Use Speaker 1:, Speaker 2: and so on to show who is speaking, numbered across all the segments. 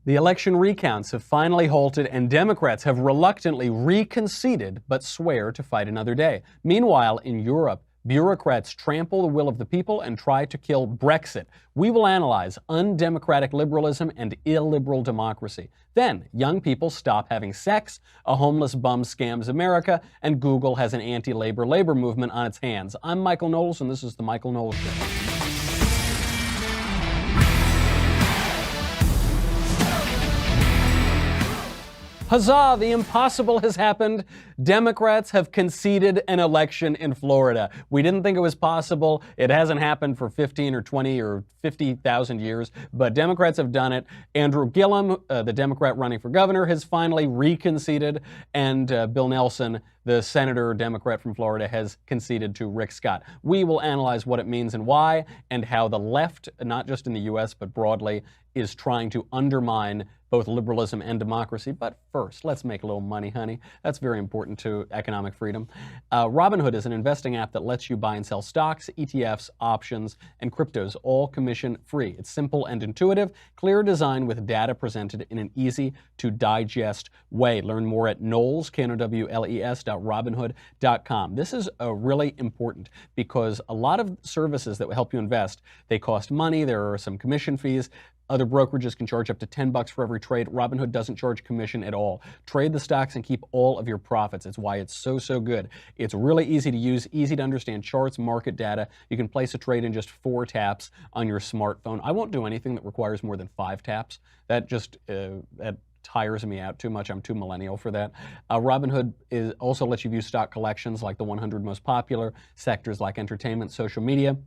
Speaker 1: The election recounts have finally halted, and Democrats have reluctantly reconceded but swear to fight another day. Meanwhile, in Europe, bureaucrats trample the will of the people and try to kill Brexit. We will analyze undemocratic liberalism and illiberal democracy. Then, young people stop having sex, a homeless bum scams America, and Google has an anti-labor labor movement on its hands. I'm Michael Knowles, and this is The Michael Knowles Show. Huzzah, the impossible has happened. Democrats have conceded an election in Florida. We didn't think it was possible. It hasn't happened for 15 or 20 or 50,000 years, but Democrats have done it. Andrew Gillum, the Democrat running for governor, has finally reconceded, and Bill Nelson, the senator Democrat from Florida, has conceded to Rick Scott. We will analyze what it means and why, and how the left, not just in the U.S., but broadly, is trying to undermine both liberalism and democracy. But first, let's make a little money, honey. That's very important to economic freedom. Robinhood is an investing app that lets you buy and sell stocks, ETFs, options, and cryptos, all commission-free. It's simple and intuitive, clear design with data presented in an easy-to-digest way. Learn more at Knowles, Knowles.robinhood.com. This is really important because a lot of services that will help you invest, they cost money. There are some commission fees. Other brokerages can charge up to $10 for every trade. Robinhood doesn't charge commission at all. Trade the stocks and keep all of your profits. It's why it's so good. It's really easy to use, easy to understand charts, market data. You can place a trade in just 4 taps on your smartphone. I won't do anything that requires more than 5 taps. That just that tires me out too much. I'm too millennial for that. Robinhood also lets you view stock collections like the 100 most popular, sectors like entertainment, social media,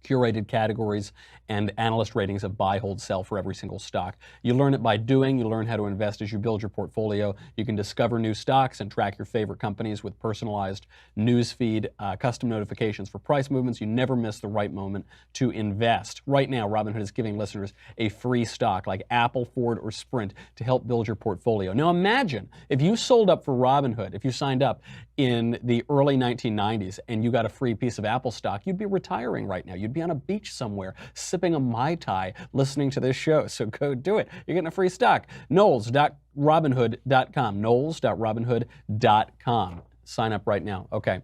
Speaker 1: curated categories, and analyst ratings of buy, hold, sell for every single stock. You learn it by doing. You learn how to invest as you build your portfolio. You can discover new stocks and track your favorite companies with personalized news feed, custom notifications for price movements. You never miss the right moment to invest. Right now, Robinhood is giving listeners a free stock like Apple, Ford, or Sprint to help build your portfolio. Now imagine if you sold up for Robinhood, if you signed up in the early 1990s and you got a free piece of Apple stock, you'd be retiring right now. You'd be on a beach somewhere, sipping a Mai Tai, listening to this show. So go do it. You're getting a free stock. Knowles.robinhood.com. Knowles.robinhood.com. Sign up right now. Okay.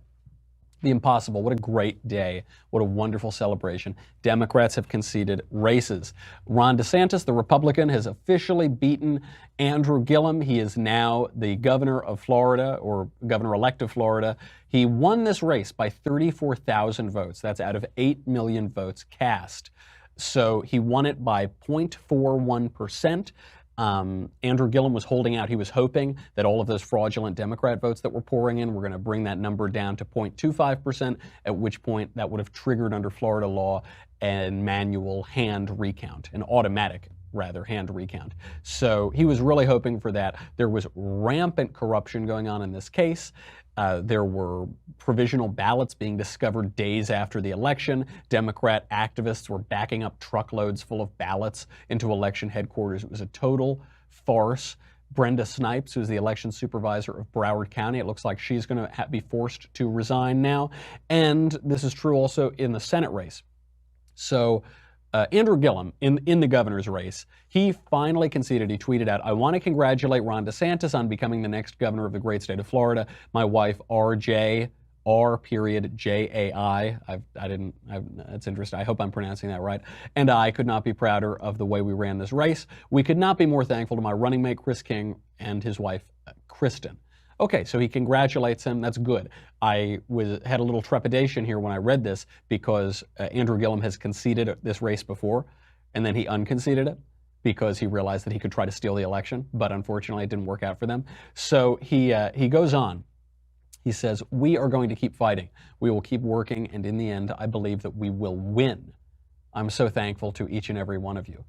Speaker 1: The impossible. What a great day. What a wonderful celebration. Democrats have conceded races. Ron DeSantis, the Republican, has officially beaten Andrew Gillum. He is now the governor of Florida, or governor-elect of Florida. He won this race by 34,000 votes. That's out of 8 million votes cast. So he won it by 0.41%. Andrew Gillum was holding out. He was hoping that all of those fraudulent Democrat votes that were pouring in were going to bring that number down to 0.25%, at which point that would have triggered under Florida law an manual hand recount, an automatic, rather, hand recount. So he was really hoping for that. There was rampant corruption going on in this case. There were provisional ballots being discovered days after the election. Democrat activists were backing up truckloads full of ballots into election headquarters. It was a total farce. Brenda Snipes, who's the election supervisor of Broward County, it looks like she's going to be forced to resign now. And this is true also in the Senate race. So Andrew Gillum, in the governor's race, he finally conceded. He tweeted out, "I want to congratulate Ron DeSantis on becoming the next governor of the great state of Florida. My wife, R.J., R.J.A.I. That's interesting. I hope I'm pronouncing that right. And I could not be prouder of the way we ran this race. We could not be more thankful to my running mate, Chris King, and his wife, Kristen." Okay, so he congratulates him. That's good. I had a little trepidation here when I read this because Andrew Gillum has conceded this race before, and then he unconceded it because he realized that he could try to steal the election, but unfortunately it didn't work out for them. So he goes on. He says, "We are going to keep fighting. We will keep working, and in the end, I believe that we will win. I'm so thankful to each and every one of you."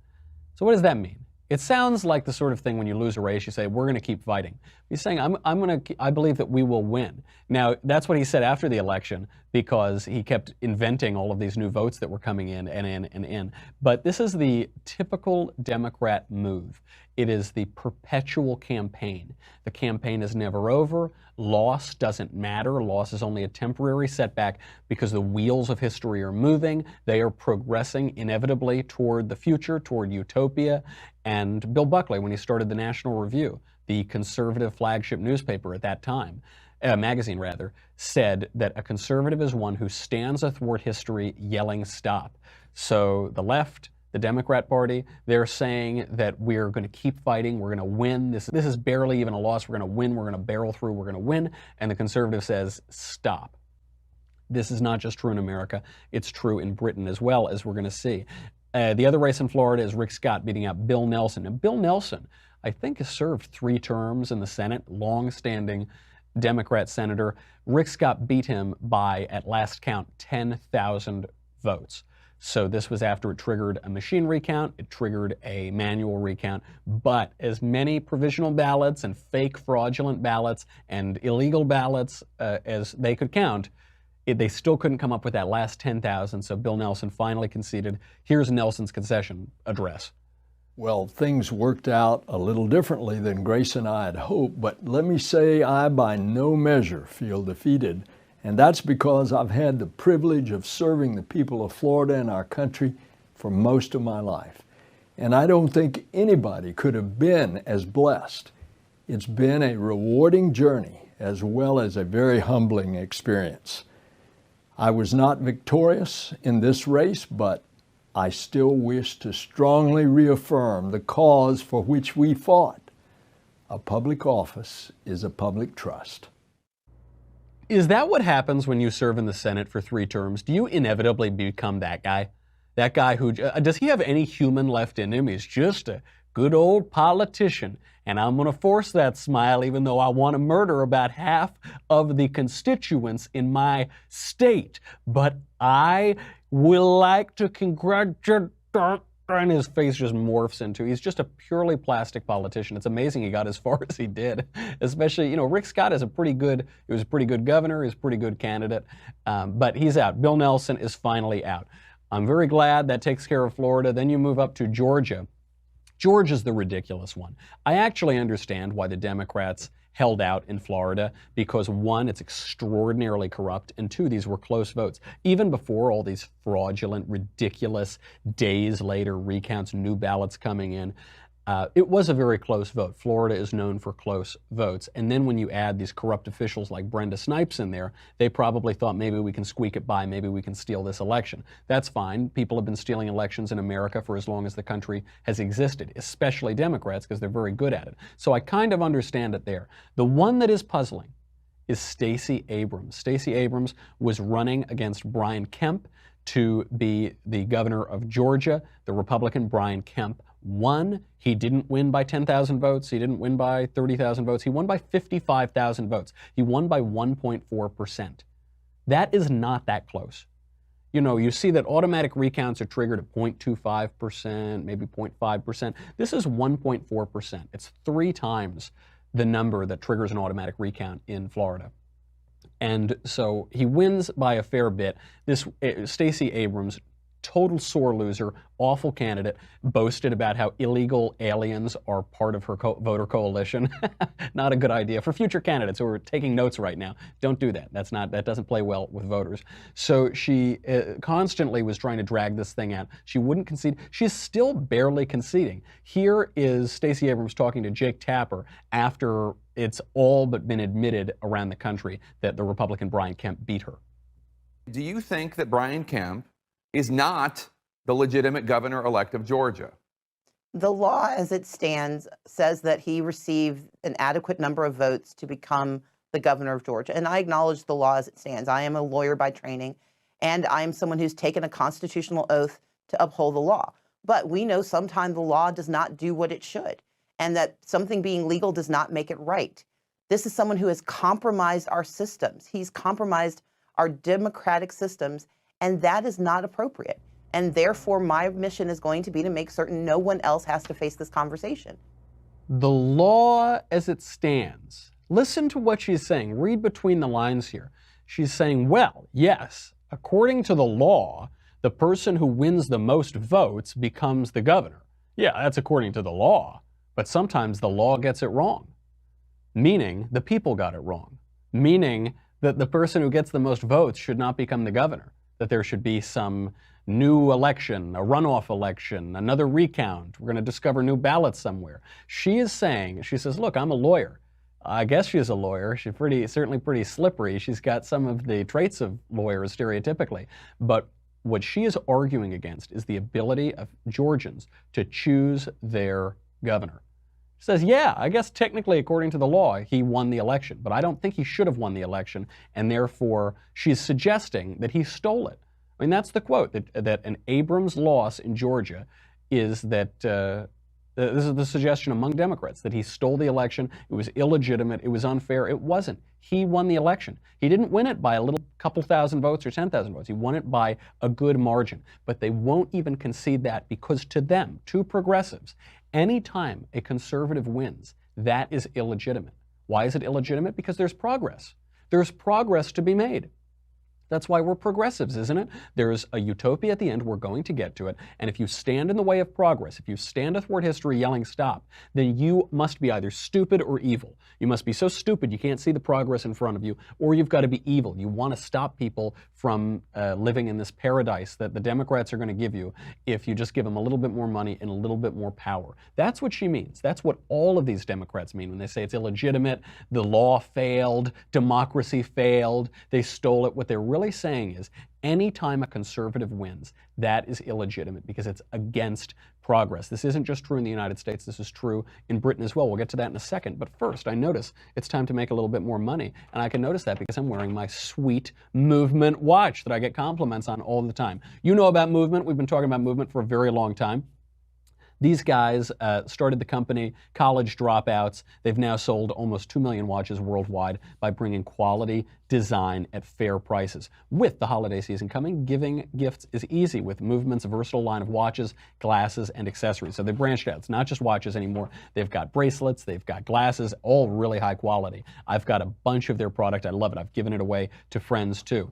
Speaker 1: So what does that mean? It sounds like the sort of thing when you lose a race, you say, "We're going to keep fighting." He's saying, I believe that we will win. Now, that's what he said after the election because he kept inventing all of these new votes that were coming in and in and in. But this is the typical Democrat move. It is the perpetual campaign. The campaign is never over. loss doesn't matter. Loss is only a temporary setback because the wheels of history are moving. They are progressing inevitably toward the future, toward utopia. And Bill Buckley, when he started the National Review, the conservative flagship newspaper at that time, magazine rather, said that a conservative is one who stands athwart history yelling stop. So the left, the Democrat Party, they're saying that we're going to keep fighting, we're going to win. This is barely even a loss. We're going to win, we're going to barrel through, we're going to win. And the conservative says, stop. This is not just true in America, it's true in Britain as well, as we're going to see. The other race in Florida is Rick Scott beating out Bill Nelson. And Bill Nelson, I think, has served 3 terms in the Senate, long-standing Democrat senator. Rick Scott beat him by, at last count, 10,000 votes. So this was after it triggered a machine recount, it triggered a manual recount, but as many provisional ballots and fake fraudulent ballots and illegal ballots as they could count, they still couldn't come up with that last 10,000, so Bill Nelson finally conceded. Here's Nelson's concession address.
Speaker 2: Well, things worked out a little differently than Grace and I had hoped, but let me say I by no measure feel defeated. And that's because I've had the privilege of serving the people of Florida and our country for most of my life. And I don't think anybody could have been as blessed. It's been a rewarding journey as well as a very humbling experience. I was not victorious in this race, but I still wish to strongly reaffirm the cause for which we fought. A public office is a public trust.
Speaker 1: Is that what happens when you serve in the Senate for 3 terms? Do you inevitably become that guy? That guy who, does he have any human left in him? He's just a good old politician. And I'm going to force that smile even though I want to murder about half of the constituents in my state. But I will like to congratulate, and his face just morphs into, he's just a purely plastic politician. It's amazing he got as far as he did. Especially, you know, Rick Scott is he was a pretty good governor, he's a pretty good candidate, but he's out. Bill Nelson is finally out. I'm very glad that takes care of Florida. Then you move up to Georgia. Georgia's the ridiculous one. I actually understand why the Democrats held out in Florida, because 1, it's extraordinarily corrupt, and 2, these were close votes. Even before all these fraudulent, ridiculous days later recounts, new ballots coming in, it was a very close vote. Florida is known for close votes. And then when you add these corrupt officials like Brenda Snipes in there, they probably thought maybe we can squeak it by, maybe we can steal this election. That's fine. People have been stealing elections in America for as long as the country has existed, especially Democrats, because they're very good at it. So I kind of understand it there. The one that is puzzling is Stacey Abrams. Stacey Abrams was running against Brian Kemp to be the governor of Georgia. The Republican Brian Kemp won. He didn't win by 10,000 votes. He didn't win by 30,000 votes. He won by 55,000 votes. He won by 1.4%. That is not that close. You know, you see that automatic recounts are triggered at 0.25%, maybe 0.5%. This is 1.4%. It's 3 times the number that triggers an automatic recount in Florida. And so he wins by a fair bit. This Stacey Abrams, total sore loser, awful candidate, boasted about how illegal aliens are part of her voter coalition. Not a good idea for future candidates who are taking notes right now. Don't do that. That doesn't play well with voters. So she constantly was trying to drag this thing out. She wouldn't concede. She's still barely conceding. Here is Stacey Abrams talking to Jake Tapper after it's all but been admitted around the country that the Republican Brian Kemp beat her.
Speaker 3: Do you think that Brian Kemp is not the legitimate governor-elect of Georgia?
Speaker 4: The law as it stands says that he received an adequate number of votes to become the governor of Georgia. And I acknowledge the law as it stands. I am a lawyer by training, and I am someone who's taken a constitutional oath to uphold the law. But we know sometimes the law does not do what it should, and that something being legal does not make it right. This is someone who has compromised our systems. He's compromised our democratic systems, and that is not appropriate. And therefore, my mission is going to be to make certain no one else has to face this conversation.
Speaker 1: The law as it stands. Listen to what she's saying. Read between the lines here. She's saying, well, yes, according to the law, the person who wins the most votes becomes the governor. Yeah, that's according to the law. But sometimes the law gets it wrong. Meaning the people got it wrong. meaning that the person who gets the most votes should not become the governor, that there should be some new election, a runoff election, another recount. We're going to discover new ballots somewhere. She says, look, I'm a lawyer. I guess she's a lawyer. She's certainly pretty slippery. She's got some of the traits of lawyers stereotypically. But what she is arguing against is the ability of Georgians to choose their governor. She says, yeah, I guess technically, according to the law, he won the election, but I don't think he should have won the election, and therefore she's suggesting that he stole it. I mean, that's the quote, that an Abrams loss in Georgia is that, this is the suggestion among Democrats, that he stole the election, it was illegitimate, it was unfair. It wasn't. He won the election. He didn't win it by a little couple thousand votes or 10,000 votes. He won it by a good margin. But they won't even concede that, because to them, to progressives, anytime a conservative wins, that is illegitimate. Why is it illegitimate? Because there's progress. There's progress to be made. That's why we're progressives, isn't it? There's a utopia at the end. We're going to get to it. And if you stand in the way of progress, if you stand athwart history yelling stop, then you must be either stupid or evil. You must be so stupid you can't see the progress in front of you, or you've got to be evil. You want to stop people from living in this paradise that the Democrats are going to give you if you just give them a little bit more money and a little bit more power. That's what she means. That's what all of these Democrats mean when they say it's illegitimate, the law failed, democracy failed, they stole it. What they're really saying is anytime a conservative wins, that is illegitimate because it's against progress. This isn't just true in the United States, this is true in Britain as well. We'll get to that in a second. But first, I notice it's time to make a little bit more money. And I can notice that because I'm wearing my sweet Movement watch that I get compliments on all the time. You know about Movement. We've been talking about Movement for a very long time. These guys started the company, college dropouts. They've now sold almost 2 million watches worldwide by bringing quality design at fair prices. With the holiday season coming, giving gifts is easy with Movement's versatile line of watches, glasses, and accessories. So they branched out. It's not just watches anymore. They've got bracelets, they've got glasses, all really high quality. I've got a bunch of their product. I love it. I've given it away to friends too.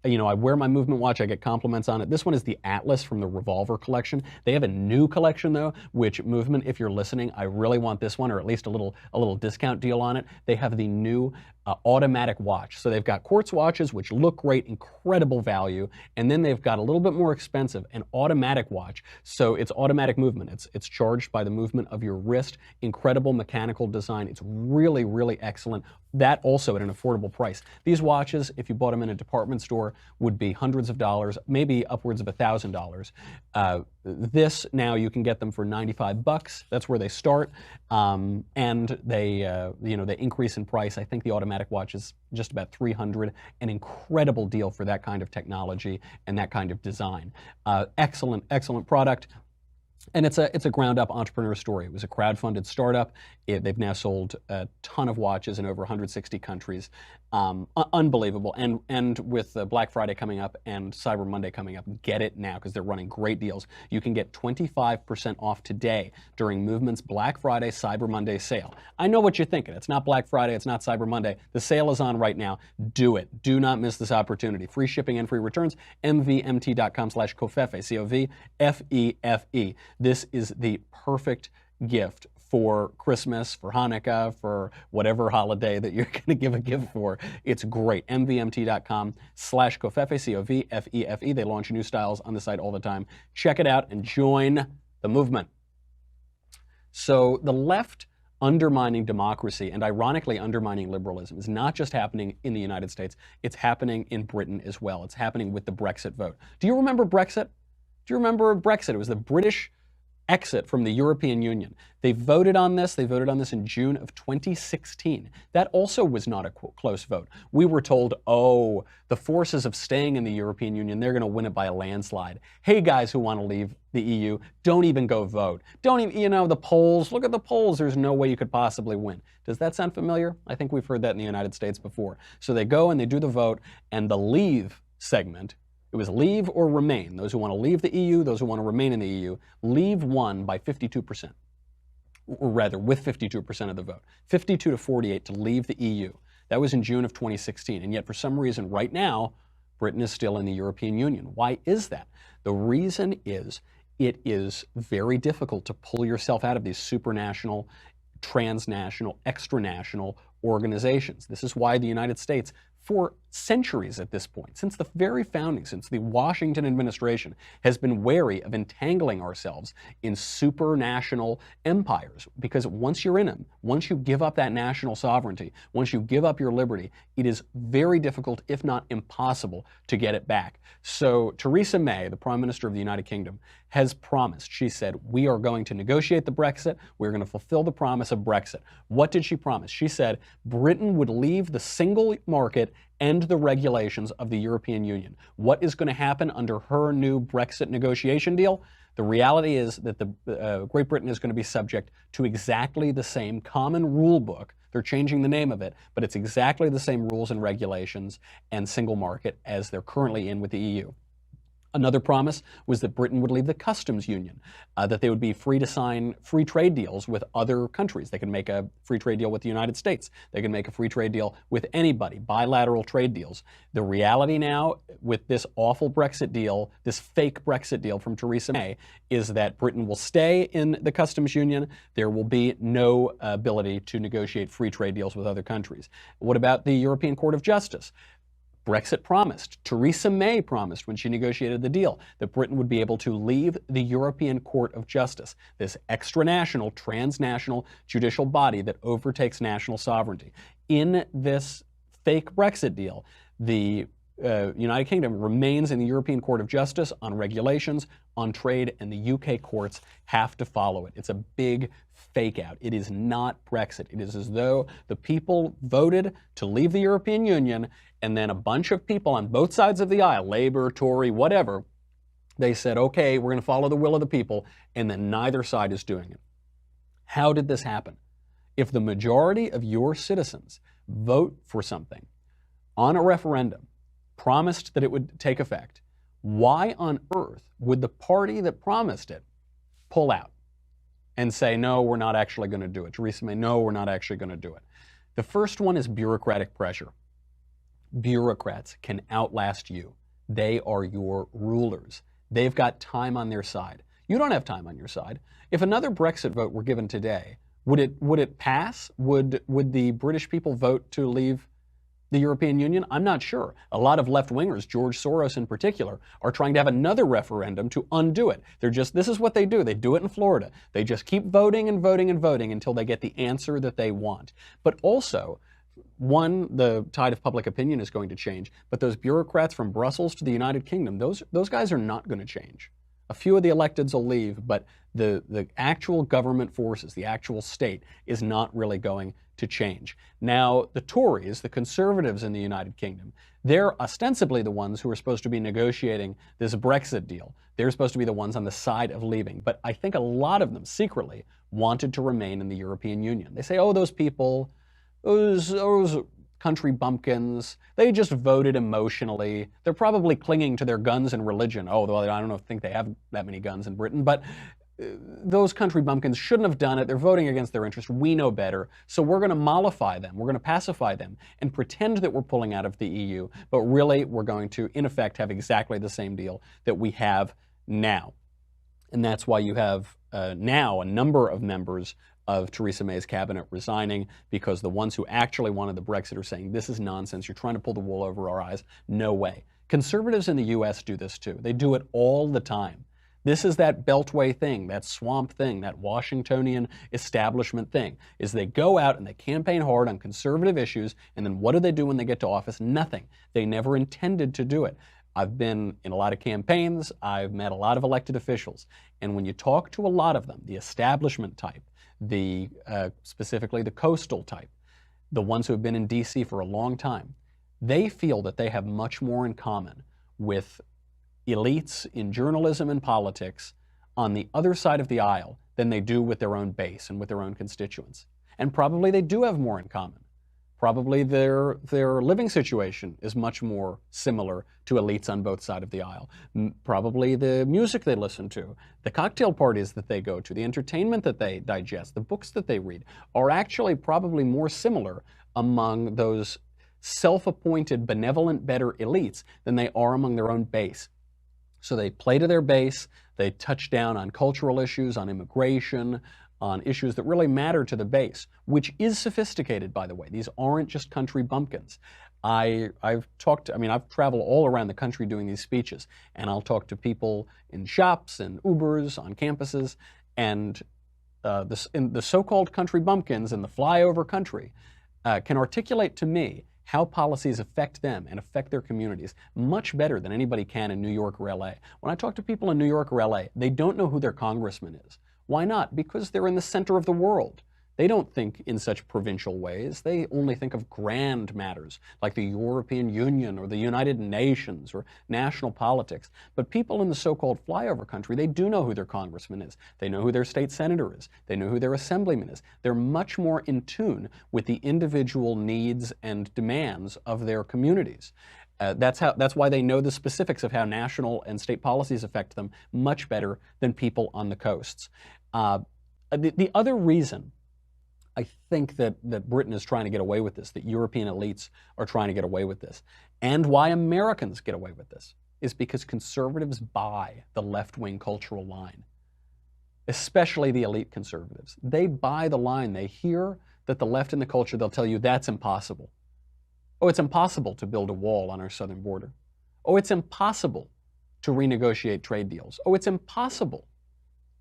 Speaker 1: You know, I wear my Movement watch. I get compliments on it. This one is the Atlas from the Revolver collection. They have a new collection though, which Movement, if you're listening, I really want this one, or at least a little discount deal on it. They have the new automatic watch. So they've got quartz watches, which look great, incredible value, and then they've got a little bit more expensive, an automatic watch. So it's automatic movement. It's charged by the movement of your wrist. Incredible mechanical design. It's really, really excellent. That also at an affordable price. These watches, if you bought them in a department store, would be hundreds of dollars, maybe upwards of $1,000. This now you can get them for $95. That's where they start, and they they increase in price. I think the automatic watch is just about $300. An incredible deal for that kind of technology and that kind of design. Excellent, excellent product. And it's a ground-up entrepreneur story. It was a crowd-funded startup. They've now sold a ton of watches in over 160 countries. Unbelievable. And with Black Friday coming up and Cyber Monday coming up, get it now because they're running great deals. You can get 25% off today during Movement's Black Friday Cyber Monday sale. I know what you're thinking. It's not Black Friday. It's not Cyber Monday. The sale is on right now. Do it. Do not miss this opportunity. Free shipping and free returns. mvmt.com/covfefe. C-O-V-F-E-F-E. This is the perfect gift for Christmas, for Hanukkah, for whatever holiday that you're going to give a gift for. It's great. mvmt.com/covfefe, C-O-V-F-E-F-E. They launch new styles on the site all the time. Check it out and join the movement. So the left undermining democracy and ironically undermining liberalism is not just happening in the United States, it's happening in Britain as well. It's happening with the Brexit vote. Do you remember Brexit? Do you remember Brexit? It was the British exit from the European Union. They voted on this. They voted on this in June of 2016. That also was not a close vote. We were told, oh, the forces of staying in the European Union, they're going to win it by a landslide. Hey, guys who want to leave the EU, don't even go vote. Don't even, the polls, look at the polls. There's no way you could possibly win. Does that sound familiar? I think we've heard that in the United States before. So they go and they do the vote, and the leave segment, it was leave or remain. Those who want to leave the EU, those who want to remain in the EU. Leave won by 52%, or rather with 52% of the vote. 52 to 48 to leave the EU. That was in June of 2016. And yet for some reason right now, Britain is still in the European Union. Why is that? The reason is it is very difficult to pull yourself out of these supranational, transnational, extranational organizations. This is why the United States, for centuries at this point, since the very founding, since the Washington administration, has been wary of entangling ourselves in supranational empires. Because once you're in them, once you give up that national sovereignty, once you give up your liberty, it is very difficult, if not impossible, to get it back. So Theresa May, the Prime Minister of the United Kingdom, has promised, she said, we are going to negotiate the Brexit, we're going to fulfill the promise of Brexit. What did she promise? She said Britain would leave the single market and the regulations of the European Union. What is going to happen under her new Brexit negotiation deal? The reality is that Great Britain is going to be subject to exactly the same common rule book. They're changing the name of it, but it's exactly the same rules and regulations and single market as they're currently in with the EU. Another promise was that Britain would leave the customs union, that they would be free to sign free trade deals with other countries. They can make a free trade deal with the United States. They can make a free trade deal with anybody, bilateral trade deals. The reality now with this awful Brexit deal, this fake Brexit deal from Theresa May, is that Britain will stay in the customs union. There will be no ability to negotiate free trade deals with other countries. What about the European Court of Justice? Brexit promised, Theresa May promised when she negotiated the deal, that Britain would be able to leave the European Court of Justice, this extra-national, transnational judicial body that overtakes national sovereignty. In this fake Brexit deal, the United Kingdom remains in the European Court of Justice on regulations, on trade, and the UK courts have to follow it. It's a big fake out. It is not Brexit. It is as though the people voted to leave the European Union, and then a bunch of people on both sides of the aisle, Labour, Tory, whatever, they said, okay, we're going to follow the will of the people, and then neither side is doing it. How did this happen? If the majority of your citizens vote for something on a referendum, promised that it would take effect, why on earth would the party that promised it pull out and say, no, we're not actually going to do it? Theresa May, no, we're not actually going to do it. The first one is bureaucratic pressure. Bureaucrats can outlast you. They are your rulers. They've got time on their side. You don't have time on your side. If another Brexit vote were given today, would it pass? Would the British people vote to leave the European Union? I'm not sure. A lot of left-wingers, George Soros in particular, are trying to have another referendum to undo it. This is what they do. They do it in Florida. They just keep voting and voting and voting until they get the answer that they want. But also, one, the tide of public opinion is going to change, but those bureaucrats from Brussels to the United Kingdom, those guys are not going to change. A few of the electeds will leave, but the actual government forces, the actual state, is not really going to change. Now, the Tories, the conservatives in the United Kingdom, they're ostensibly the ones who are supposed to be negotiating this Brexit deal. They're supposed to be the ones on the side of leaving. But I think a lot of them secretly wanted to remain in the European Union. They say, oh, those people, those country bumpkins, they just voted emotionally. They're probably clinging to their guns and religion. Oh, well, I don't think they have that many guns in Britain, but those country bumpkins shouldn't have done it. They're voting against their interests. We know better. So we're going to mollify them. We're going to pacify them and pretend that we're pulling out of the EU, but really we're going to, in effect, have exactly the same deal that we have now. And that's why you have now a number of members of Theresa May's cabinet resigning, because the ones who actually wanted the Brexit are saying, this is nonsense. You're trying to pull the wool over our eyes. No way. Conservatives in the U.S. do this too. They do it all the time. This is that Beltway thing, that swamp thing, that Washingtonian establishment thing, is they go out and they campaign hard on conservative issues, and then what do they do when they get to office? Nothing. They never intended to do it. I've been in a lot of campaigns. I've met a lot of elected officials. And when you talk to a lot of them, the establishment type, specifically the coastal type, the ones who have been in D.C. for a long time, they feel that they have much more in common with elites in journalism and politics on the other side of the aisle than they do with their own base and with their own constituents. And probably they do have more in common. Probably their living situation is much more similar to elites on both sides of the aisle. Probably the music they listen to, the cocktail parties that they go to, the entertainment that they digest, the books that they read are actually probably more similar among those self-appointed benevolent better elites than they are among their own base. So they play to their base, they touch down on cultural issues, on immigration, on issues that really matter to the base, which is sophisticated, by the way. These aren't just country bumpkins. I've traveled all around the country doing these speeches, and I'll talk to people in shops and Ubers, on campuses, and the so-called country bumpkins in the flyover country can articulate to me how policies affect them and affect their communities much better than anybody can in New York or LA. When I talk to people in New York or LA, they don't know who their congressman is. Why not? Because they're in the center of the world. They don't think in such provincial ways. They only think of grand matters like the European Union or the United Nations or national politics. But people in the so-called flyover country, they do know who their congressman is. They know who their state senator is. They know who their assemblyman is. They're much more in tune with the individual needs and demands of their communities. That's why they know the specifics of how national and state policies affect them much better than people on the coasts. The other reason I think that Britain is trying to get away with this, that European elites are trying to get away with this, and why Americans get away with this, is because conservatives buy the left-wing cultural line, especially the elite conservatives. They buy the line. They hear that the left in the culture, they'll tell you that's impossible. Oh, it's impossible to build a wall on our southern border. Oh, it's impossible to renegotiate trade deals. Oh, it's impossible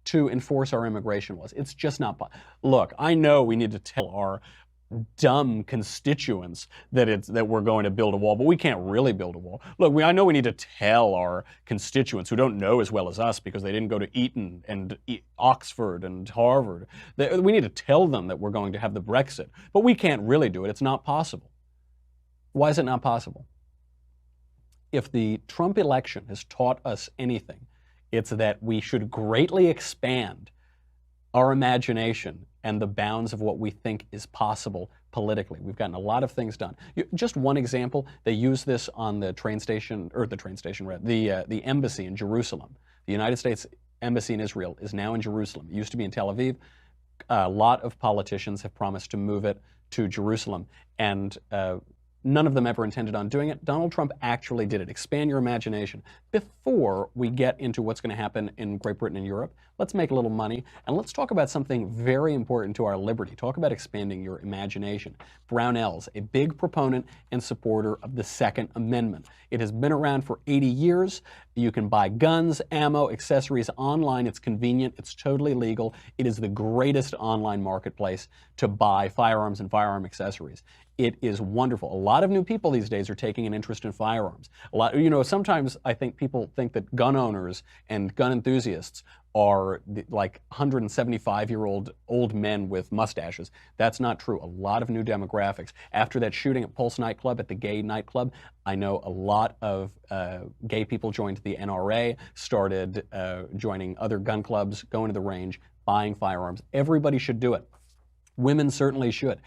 Speaker 1: to enforce our immigration laws. It's just not possible. Look, I know we need to tell our dumb constituents that we're going to build a wall, but we can't really build a wall. Look, I know we need to tell our constituents who don't know as well as us because they didn't go to Eton and Oxford and Harvard. We need to tell them that we're going to have the Brexit, but we can't really do it. It's not possible. Why is it not possible? If the Trump election has taught us anything, it's that we should greatly expand our imagination and the bounds of what we think is possible politically. We've gotten a lot of things done. Just one example, they use this on the the embassy in Jerusalem. The United States Embassy in Israel is now in Jerusalem. It used to be in Tel Aviv. A lot of politicians have promised to move it to Jerusalem, and none of them ever intended on doing it. Donald Trump actually did it. Expand your imagination. Before we get into what's going to happen in Great Britain and Europe, let's make a little money, and let's talk about something very important to our liberty. Talk about expanding your imagination. Brownells, a big proponent and supporter of the Second Amendment. It has been around for 80 years. You can buy guns, ammo, accessories online. It's convenient. It's totally legal. It is the greatest online marketplace to buy firearms and firearm accessories. It is wonderful. A lot of new people these days are taking an interest in firearms. Sometimes I think people think that gun owners and gun enthusiasts are like 175-year-old old men with mustaches. That's not true. A lot of new demographics. After that shooting at Pulse nightclub, at the gay nightclub, I know a lot of gay people joined the NRA, started joining other gun clubs, going to the range, buying firearms. Everybody should do it. Women certainly should.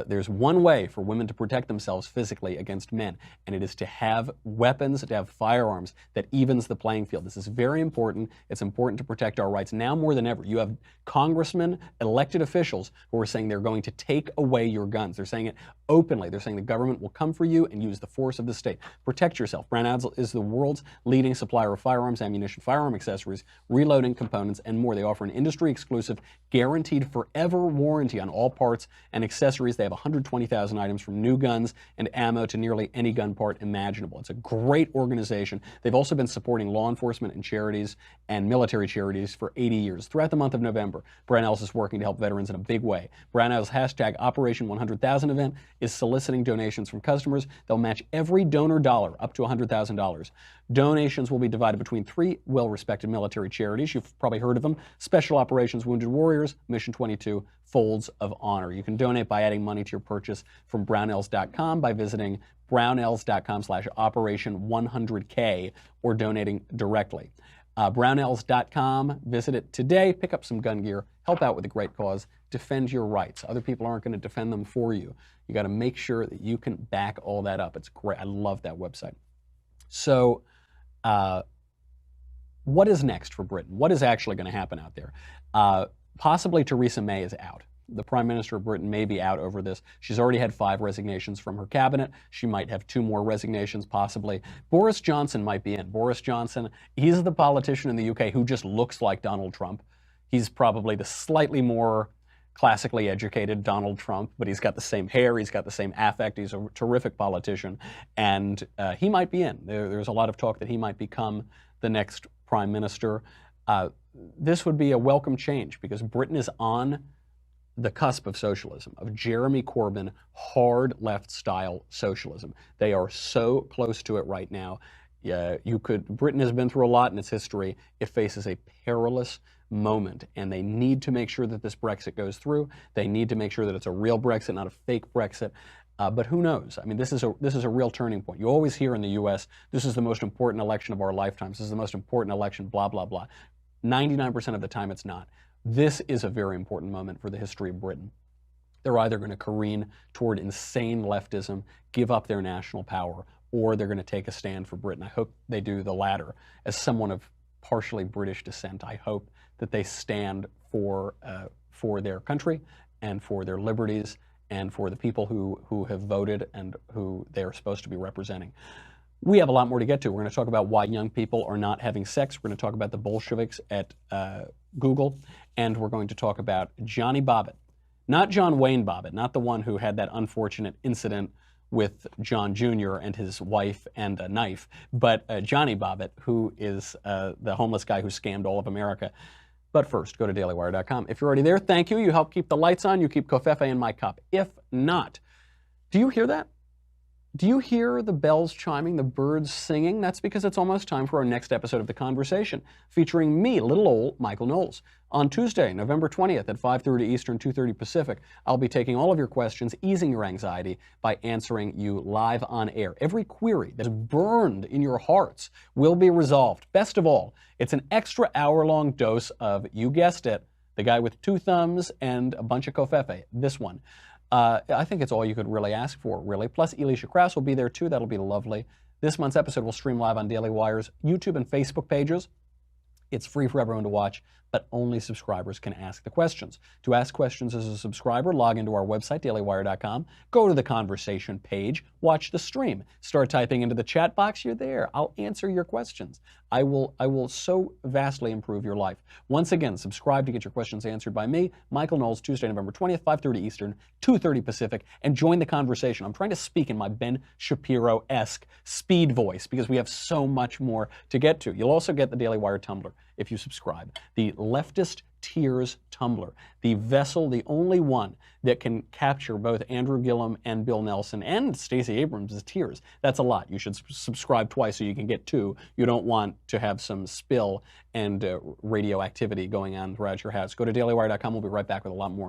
Speaker 1: There's one way for women to protect themselves physically against men, and it is to have weapons, to have firearms that evens the playing field. This is very important. It's important to protect our rights now more than ever. You have congressmen, elected officials who are saying they're going to take away your guns. They're saying it openly. They're saying the government will come for you and use the force of the state. Protect yourself. Brownells is the world's leading supplier of firearms, ammunition, firearm accessories, reloading components, and more. They offer an industry-exclusive, guaranteed forever warranty on all parts and accessories. They have 120,000 items from new guns and ammo to nearly any gun part imaginable. It's a great organization. They've also been supporting law enforcement and charities and military charities for 80 years. Throughout the month of November, Brownells is working to help veterans in a big way. Brownells hashtag Operation 100,000 event is soliciting donations from customers. They'll match every donor dollar up to $100,000. Donations will be divided between 3 well-respected military charities. You've probably heard of them: Special Operations Wounded Warriors, Mission 22, Folds of Honor. You can donate by adding money to your purchase from brownells.com, by visiting brownells.com/Operation100K, or donating directly. Brownells.com, visit it today, pick up some gun gear, help out with a great cause, defend your rights. Other people aren't going to defend them for you. You got to make sure that you can back all that up. It's great. I love that website. So, what is next for Britain? What is actually going to happen out there? Possibly Theresa May is out. The Prime Minister of Britain may be out over this. She's already had 5 resignations from her cabinet. She might have 2 more resignations, possibly. Boris Johnson might be in. Boris Johnson, he's the politician in the UK who just looks like Donald Trump. He's probably the slightly more classically educated Donald Trump, but he's got the same hair, he's got the same affect, he's a terrific politician, and he might be in. There's a lot of talk that he might become the next prime minister. This would be a welcome change because Britain is on the cusp of socialism, of Jeremy Corbyn hard left style socialism. They are so close to it right now. Britain has been through a lot in its history. It faces a perilous moment, and they need to make sure that this Brexit goes through. They need to make sure that it's a real Brexit, not a fake Brexit. But who knows? I mean, this is a real turning point. You always hear in the U.S., this is the most important election of our lifetimes. This is the most important election, blah, blah, blah. 99% of the time it's not. This is a very important moment for the history of Britain. They're either going to careen toward insane leftism, give up their national power, or they're going to take a stand for Britain. I hope they do the latter. As someone of partially British descent, I hope that they stand for their country and for their liberties and for the people who have voted and who they are supposed to be representing. We have a lot more to get to. We're going to talk about why young people are not having sex. We're going to talk about the Bolsheviks at Google, and we're going to talk about Johnny Bobbitt. Not John Wayne Bobbitt, not the one who had that unfortunate incident with John Jr. and his wife and a knife, but Johnny Bobbitt, who is the homeless guy who scammed all of America. But first, go to dailywire.com. If you're already there, thank you. You help keep the lights on. You keep Covfefe in my cup. If not, do you hear that? Do you hear the bells chiming, the birds singing? That's because it's almost time for our next episode of The Conversation, featuring me, little old Michael Knowles. On Tuesday, November 20th at 5:30 Eastern, 2:30 Pacific, I'll be taking all of your questions, easing your anxiety by answering you live on air. Every query that is burned in your hearts will be resolved. Best of all, it's an extra hour-long dose of, you guessed it, the guy with two thumbs and a bunch of Covfefe, this one. I think it's all you could really ask for, really. Plus, Elisha Krauss will be there, too. That'll be lovely. This month's episode will stream live on Daily Wire's YouTube and Facebook pages. It's free for everyone to watch, but only subscribers can ask the questions. To ask questions as a subscriber, log into our website, dailywire.com, go to the conversation page, watch the stream. Start typing into the chat box, you're there. I'll answer your questions. I will so vastly improve your life. Once again, subscribe to get your questions answered by me, Michael Knowles, Tuesday, November 20th, 5:30 Eastern, 2:30 Pacific, and join the conversation. I'm trying to speak in my Ben Shapiro-esque speed voice because we have so much more to get to. You'll also get the Daily Wire Tumblr if you subscribe. The Leftist Tears Tumblr, the vessel, the only one that can capture both Andrew Gillum and Bill Nelson and Stacey Abrams' tears. That's a lot. You should subscribe twice so you can get two. You don't want to have some spill and radioactivity going on throughout your house. Go to dailywire.com. We'll be right back with a lot more.